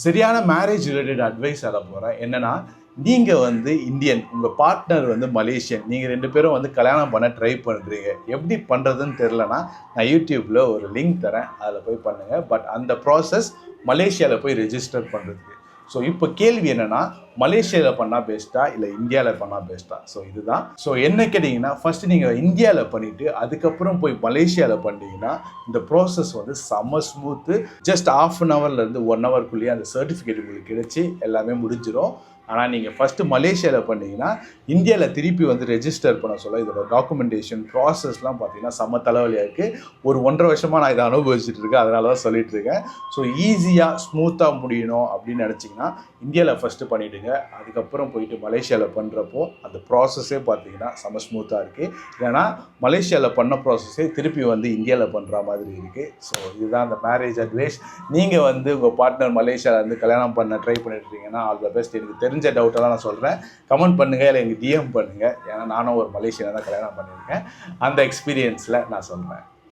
சரியான marriage related advice அத போகிறேன். என்னன்னா, நீங்கள் வந்து இந்தியன், உங்கள் பார்ட்னர் வந்து மலேசியன், நீங்கள் 2 பேரும் வந்து கல்யாணம் பண்ண ட்ரை பண்ணுறீங்க. எப்படி பண்ணுறதுன்னு தெரிலனா, நான் யூடியூப்பில் ஒரு லிங்க் தரேன், அதில் போய் பண்ணுங்கள். பட் அந்த ப்ராசஸ் மலேசியாவில் போய் ரெஜிஸ்டர் பண்ணுறதுக்கு. ஸோ இப்போ கேள்வி என்னென்னா, மலேசியாவில் பண்ணால் பெஸ்ட்டா இல்லை இந்தியாவில் பண்ணால் பெஸ்ட்டா? ஸோ இதுதான். ஸோ என்ன கேட்டிங்கன்னா, ஃபஸ்ட்டு நீங்கள் இந்தியாவில் பண்ணிவிட்டு அதுக்கப்புறம் போய் மலேசியாவில் பண்ணிங்கன்னா இந்த ப்ராசஸ் வந்து செம்ம ஸ்மூத்து. ஜஸ்ட் ½ அன் ஹவர்லேருந்து 1 ஹவர்க்குள்ளேயே அந்த சர்டிஃபிகேட் உங்களுக்கு கிடைச்சி எல்லாமே முடிஞ்சிடும். ஆனால் நீங்கள் ஃபஸ்ட்டு மலேசியாவில் பண்ணிங்கன்னா இந்தியாவில் திருப்பி வந்து ரெஜிஸ்டர் பண்ண சொல்ல இதோட டாக்குமெண்டேஷன் ப்ராசஸ்லாம் பார்த்தீங்கன்னா செம்ம தலைவலியாக இருக்குது. ஒரு 1.5 வருஷமாக நான் இதை அனுபவிச்சுட்டு இருக்கேன், அதனால தான் சொல்லிட்டு இருக்கேன். ஸோ ஈஸியாக ஸ்மூத்தாக முடியணும் அப்படின்னு நினச்சிங்கன்னா இந்தியாவில் ஃபஸ்ட்டு பண்ணிவிடுங்க. அதுக்கப்புறம் போயிட்டு மலேசியாவில் பண்ணுறப்போ அந்த ப்ராசஸே பார்த்தீங்கன்னா செம்ம ஸ்மூத்தாக இருக்குது. இல்லைனா மலேசியாவில் பண்ண ப்ராசஸே திருப்பி வந்து இந்தியாவில் பண்ணுற மாதிரி இருக்குது. ஸோ இதுதான் அந்த மேரேஜ் அட்வைஸ். நீங்கள் வந்து உங்கள் பார்ட்னர் மலேசியாவில் வந்து கல்யாணம் பண்ண ட்ரை பண்ணிட்டுருக்கீங்கன்னா ஆல் த பெஸ்ட். எனக்கு தெரிஞ்ச டவுட்டெல்லாம் நான் சொல்கிறேன். கமெண்ட் பண்ணுங்கள், இல்லை எனக்கு டிஎம் பண்ணுங்கள். ஏன்னா நானும் ஒரு மலேசியாவில் தான் கல்யாணம் பண்ணியிருக்கேன். அந்த எக்ஸ்பீரியன்ஸில் நான் சொல்கிறேன்.